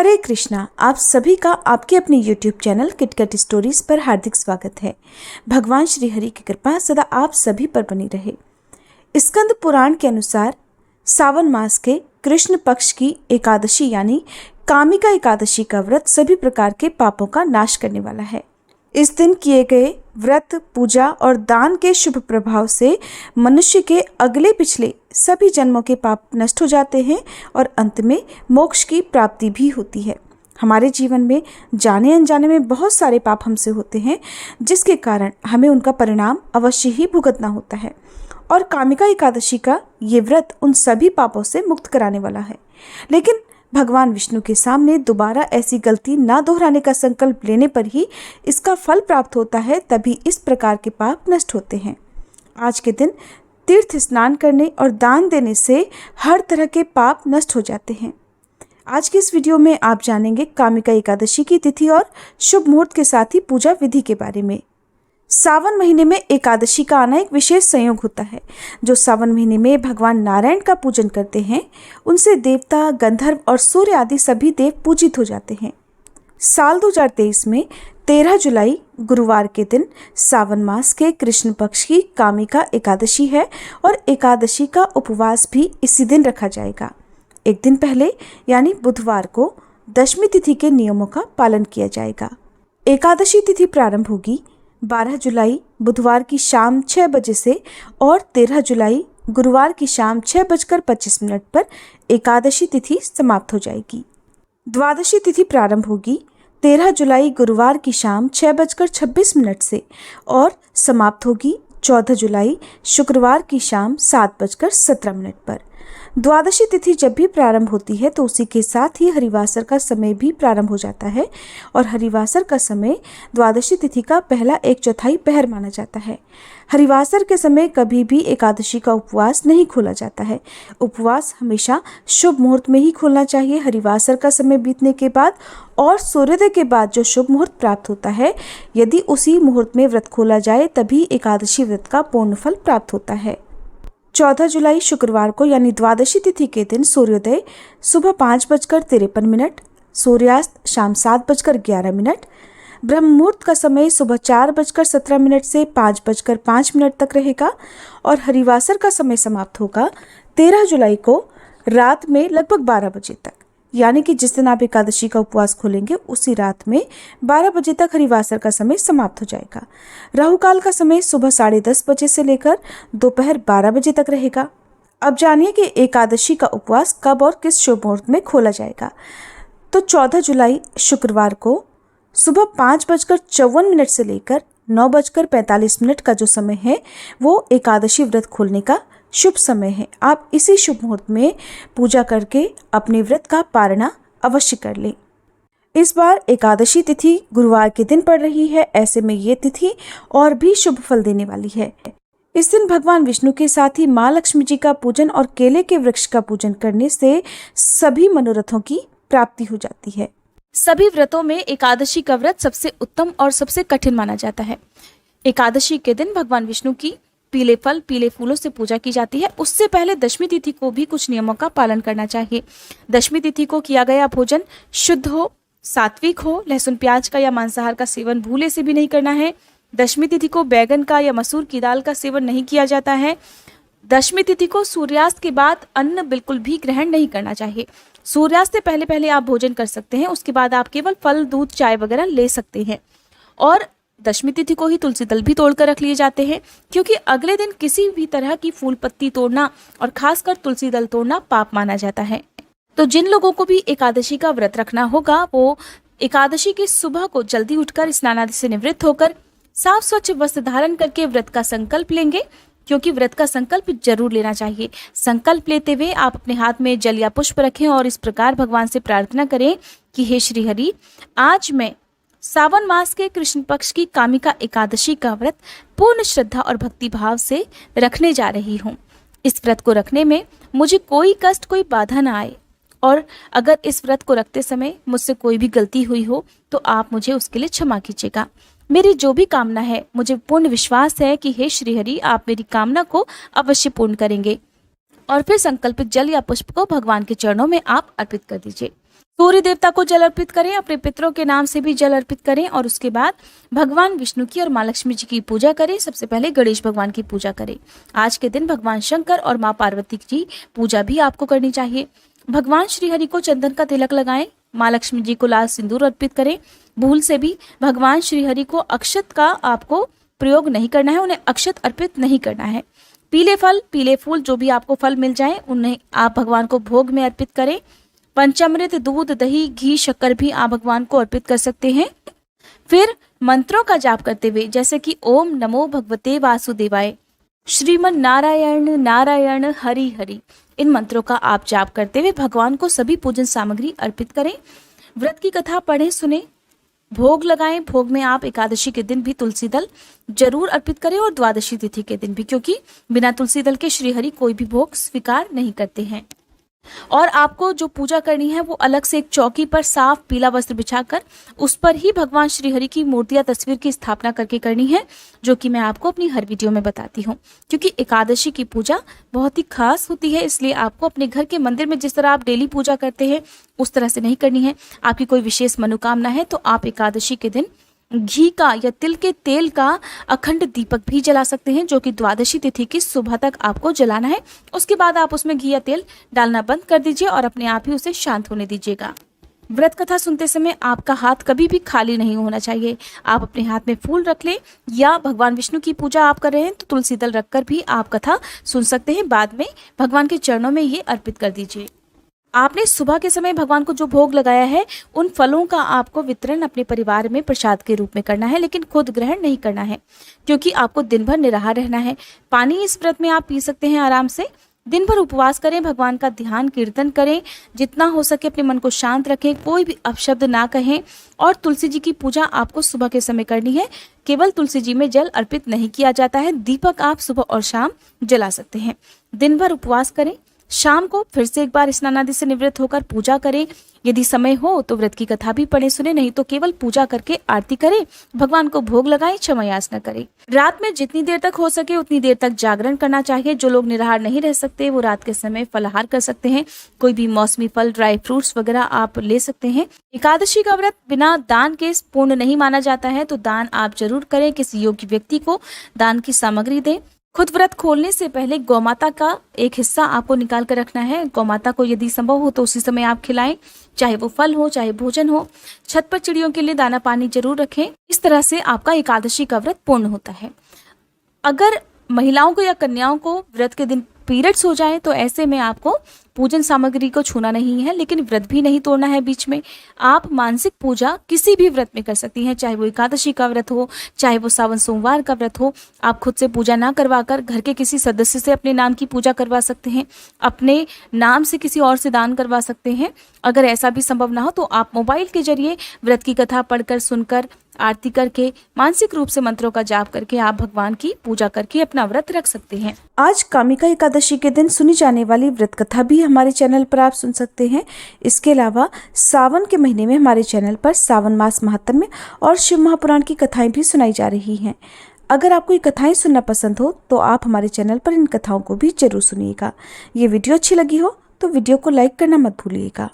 हरे कृष्णा। आप सभी का आपके अपने YouTube चैनल किटकट स्टोरीज पर हार्दिक स्वागत है। भगवान श्री हरि की कृपा सदा आप सभी पर बनी रहे। स्कंद पुराण के अनुसार सावन मास के कृष्ण पक्ष की एकादशी यानी कामिका एकादशी का व्रत सभी प्रकार के पापों का नाश करने वाला है। इस दिन किए गए व्रत, पूजा और दान के शुभ प्रभाव से मनुष्य के अगले पिछले सभी जन्मों के पाप नष्ट हो जाते हैं और अंत में मोक्ष की प्राप्ति भी होती है। हमारे जीवन में जाने अनजाने में बहुत सारे पाप हमसे होते हैं, जिसके कारण हमें उनका परिणाम अवश्य ही भुगतना होता है। और कामिका एकादशी का ये व्रत उन सभी पापों से मुक्त कराने वाला है। लेकिन भगवान विष्णु के सामने दोबारा ऐसी गलती ना दोहराने का संकल्प लेने पर ही इसका फल प्राप्त होता है, तभी इस प्रकार के पाप नष्ट होते हैं। आज के दिन तीर्थ स्नान करने और दान देने से हर तरह के पाप नष्ट हो जाते हैं। आज के इस वीडियो में आप जानेंगे कामिका एकादशी की तिथि और शुभ मुहूर्त के साथ ही पूजा विधि के बारे में। सावन महीने में एकादशी का आना एक विशेष संयोग होता है। जो सावन महीने में भगवान नारायण का पूजन करते हैं, उनसे देवता, गंधर्व और सूर्य आदि सभी देव पूजित हो जाते हैं। साल 2023 में 13 जुलाई गुरुवार के दिन सावन मास के कृष्ण पक्ष की कामिका एकादशी है और एकादशी का उपवास भी इसी दिन रखा जाएगा। एक दिन पहले यानी बुधवार को दशमी तिथि के नियमों का पालन किया जाएगा। एकादशी तिथि प्रारंभ होगी 12 जुलाई बुधवार की शाम 6 बजे से और 13 जुलाई गुरुवार की शाम 6:25 पर एकादशी तिथि समाप्त हो जाएगी। द्वादशी तिथि प्रारंभ होगी 13 जुलाई गुरुवार की शाम 6:26 से और समाप्त होगी 14 जुलाई शुक्रवार की शाम 7:17 पर। द्वादशी तिथि जब भी प्रारंभ होती है तो उसी के साथ ही हरिवासर का समय भी प्रारंभ हो जाता है और हरिवासर का समय द्वादशी तिथि का पहला 1/4 पहर माना जाता है। हरिवासर के समय कभी भी एकादशी का उपवास नहीं खोला जाता है। उपवास हमेशा शुभ मुहूर्त में ही खोलना चाहिए। हरिवासर का समय बीतने के बाद और सूर्योदय के बाद जो शुभ मुहूर्त प्राप्त होता है, यदि उसी मुहूर्त में व्रत खोला जाए तभी एकादशी व्रत का पूर्ण फल प्राप्त होता है। 14 जुलाई शुक्रवार को यानी द्वादशी तिथि के दिन सूर्योदय सुबह 5:53, सूर्यास्त शाम 7:11, ब्रह्म मुहूर्त का समय सुबह 4:17 से 5:05 तक रहेगा और हरिवासर का समय समाप्त होगा 13 जुलाई को रात में लगभग 12 बजे तक। यानी कि जिस दिन आप एकादशी का उपवास खोलेंगे उसी रात में 12 बजे तक हरिवासर का समय समाप्त हो जाएगा। राहु काल का समय सुबह 10:30 बजे से लेकर दोपहर 12 बजे तक रहेगा। अब जानिए कि एकादशी का उपवास कब और किस शुभ मुहूर्त में खोला जाएगा। तो 14 जुलाई शुक्रवार को सुबह 5:54 से लेकर 9:45 का जो समय है वो एकादशी व्रत खोलने का शुभ समय है। आप इसी शुभ मुहूर्त में पूजा करके अपने व्रत का पारणा अवश्य कर लें। इस बार एकादशी तिथि गुरुवार के दिन पड़ रही है, ऐसे में ये तिथि और भी शुभ फल देने वाली है। इस दिन भगवान विष्णु के साथ ही माँ लक्ष्मी जी का पूजन और केले के वृक्ष का पूजन करने से सभी मनोरथों की प्राप्ति हो जाती है। सभी व्रतों में एकादशी का व्रत सबसे उत्तम और सबसे कठिन माना जाता है। एकादशी के दिन भगवान विष्णु की पीले फल, पीले फूलों से पूजा की जाती है। उससे पहले दशमी तिथि को भी कुछ नियमों का पालन करना चाहिए। दशमी तिथि को किया गया भोजन शुद्ध हो, सात्विक हो, लहसुन प्याज का या मांसाहार का सेवन भूले से भी नहीं करना है। दशमी तिथि को बैगन का या मसूर की दाल का सेवन नहीं किया जाता है। दशमी तिथि को सूर्यास्त के बाद अन्न बिल्कुल भी ग्रहण नहीं करना चाहिए। सूर्यास्त से पहले पहले आप भोजन कर सकते हैं, उसके बाद आप केवल फल, दूध, चाय वगैरह ले सकते हैं। और दशमी तिथि को ही तुलसी दल भी तोड़कर रख लिए जाते हैं, क्योंकि अगले दिन किसी भी तरह की फूल पत्ती तोड़ना और खासकर तुलसी दल तोड़ना पाप माना जाता है। तो जिन लोगों को भी एकादशी का व्रत रखना होगा वो एकादशी की सुबह को जल्दी उठकर स्नान आदि से निवृत्त होकर साफ स्वच्छ वस्त्र धारण करके व्रत का संकल्प लेंगे, क्योंकि व्रत का संकल्प जरूर लेना चाहिए। संकल्प लेते हुए आप अपने हाथ में जल या पुष्प रखें और इस प्रकार भगवान से प्रार्थना करें कि हे श्री हरि, आज मैं सावन मास के कृष्ण पक्ष की कामिका एकादशी का व्रत पूर्ण श्रद्धा और भक्ति भाव से रखने जा रही हूँ। इस व्रत को रखने में मुझे कोई कष्ट, कोई बाधा ना आए और अगर इस व्रत को रखते समय मुझसे कोई भी गलती हुई हो तो आप मुझे उसके लिए क्षमा कीजिएगा। मेरी जो भी कामना है, मुझे पूर्ण विश्वास है कि हे श्री हरि, आप मेरी कामना को अवश्य पूर्ण करेंगे। और फिर संकल्पित जल या पुष्प को भगवान के चरणों में आप अर्पित कर दीजिए। सूर्य देवता को जल अर्पित करें, अपने पितरों के नाम से भी जल अर्पित करें और उसके बाद भगवान विष्णु की और माँ लक्ष्मी जी की पूजा करें। सबसे पहले गणेश भगवान की पूजा करें। आज के दिन भगवान शंकर और माँ पार्वती की पूजा भी आपको करनी चाहिए। भगवान श्री हरि को चंदन का तिलक लगाएं, माँ लक्ष्मी जी को लाल सिंदूर अर्पित करें। भूल से भी भगवान श्री हरि को अक्षत का आपको प्रयोग नहीं करना है, उन्हें अक्षत अर्पित नहीं करना है। पीले फल, पीले फूल, जो भी आपको फल मिल जाए उन्हें आप भगवान को भोग में अर्पित करें। पंचामृत, दूध, दही, घी, शक्कर भी आप भगवान को अर्पित कर सकते हैं। फिर मंत्रों का जाप करते हुए, जैसे कि ओम नमो भगवते वासुदेवाय, श्रीमन नारायण नारायण हरि हरि, इन मंत्रों का आप जाप करते हुए भगवान को सभी पूजन सामग्री अर्पित करें। व्रत की कथा पढ़ें, सुने, भोग लगाएं। भोग में आप एकादशी के दिन भी तुलसी दल जरूर अर्पित करें और द्वादशी तिथि के दिन भी, क्योंकि बिना तुलसी दल के श्रीहरि कोई भी भोग स्वीकार नहीं करते हैं। और आपको जो पूजा करनी है वो अलग से एक चौकी पर साफ पीला वस्त्र बिछाकर उस पर ही भगवान श्री हरि की मूर्ति या तस्वीर की स्थापना करके करनी है, जो कि मैं आपको अपनी हर वीडियो में बताती हूँ। क्योंकि एकादशी की पूजा बहुत ही खास होती है, इसलिए आपको अपने घर के मंदिर में जिस तरह आप डेली पूजा करते हैं उस तरह से नहीं करनी है। आपकी कोई विशेष मनोकामना है तो आप एकादशी के दिन घी का या तिल के तेल का अखंड दीपक भी जला सकते हैं, जो कि द्वादशी तिथि की सुबह तक आपको जलाना है। उसके बाद आप उसमें घी या तेल डालना बंद कर दीजिए और अपने आप ही उसे शांत होने दीजिएगा। व्रत कथा सुनते समय आपका हाथ कभी भी खाली नहीं होना चाहिए। आप अपने हाथ में फूल रख लें, या भगवान विष्णु की पूजा आप कर रहे हैं तो तुलसी दल रखकर भी आप कथा सुन सकते हैं। बाद में भगवान के चरणों में ये अर्पित कर दीजिए। आपने सुबह के समय भगवान को जो भोग लगाया है उन फलों का आपको वितरण अपने परिवार में प्रसाद के रूप में करना है, लेकिन खुद ग्रहण नहीं करना है, क्योंकि आपको दिन भर निराहार रहना है। पानी इस व्रत में आप पी सकते हैं आराम से। दिन भर उपवास करें, भगवान का ध्यान कीर्तन करें, जितना हो सके अपने मन को शांत रखें, कोई भी अपशब्द ना कहें। और तुलसी जी की पूजा आपको सुबह के समय करनी है। केवल तुलसी जी में जल अर्पित नहीं किया जाता है, दीपक आप सुबह और शाम जला सकते हैं। दिन भर उपवास करें, शाम को फिर से एक बार स्नान आदि से निवृत्त होकर पूजा करें। यदि समय हो तो व्रत की कथा भी पढ़े सुने, नहीं तो केवल पूजा करके आरती करें, भगवान को भोग लगाएं, क्षमा याचना करें। रात में जितनी देर तक हो सके उतनी देर तक जागरण करना चाहिए। जो लोग निराहार नहीं रह सकते वो रात के समय फलाहार कर सकते हैं। कोई भी मौसमी फल, ड्राई फ्रूट्स वगैरह आप ले सकते हैं। एकादशी का व्रत बिना दान के पूर्ण नहीं माना जाता है, तो दान आप जरूर करें। किसी योग्य व्यक्ति को दान की सामग्री दें। खुद व्रत खोलने से पहले गौमाता का एक हिस्सा आपको निकाल कर रखना है। गौमाता को यदि संभव हो तो उसी समय आप खिलाएं, चाहे वो फल हो चाहे भोजन हो। छत पर चिड़ियों के लिए दाना पानी जरूर रखें। इस तरह से आपका एकादशी का व्रत पूर्ण होता है। अगर महिलाओं को या कन्याओं को व्रत के दिन पीरियड्स हो जाए तो ऐसे में आपको पूजन सामग्री को छूना नहीं है, लेकिन व्रत भी नहीं तोड़ना है बीच में। आप मानसिक पूजा किसी भी व्रत में कर सकती हैं, चाहे वो एकादशी का व्रत हो, चाहे वो सावन सोमवार का व्रत हो। आप खुद से पूजा ना करवाकर घर के किसी सदस्य से अपने नाम की पूजा करवा सकते हैं, अपने नाम से किसी और से दान करवा सकते हैं। अगर ऐसा भी संभव ना हो तो आप मोबाइल के जरिए व्रत की कथा पढ़कर, सुनकर, आरती करके, मानसिक रूप से मंत्रों का जाप करके आप भगवान की पूजा करके अपना व्रत रख सकते हैं। आज कामिका एकादशी के दिन सुनी जाने वाली व्रत कथा भी हमारे चैनल पर आप सुन सकते हैं। इसके अलावा सावन के महीने में हमारे चैनल पर सावन मास महात्म्य और शिव महापुराण की कथाएं भी सुनाई जा रही हैं। अगर आपको ये कथाएं सुनना पसंद हो तो आप हमारे चैनल पर इन कथाओं को भी जरूर सुनिएगा। ये वीडियो अच्छी लगी हो तो वीडियो को लाइक करना मत भूलिएगा।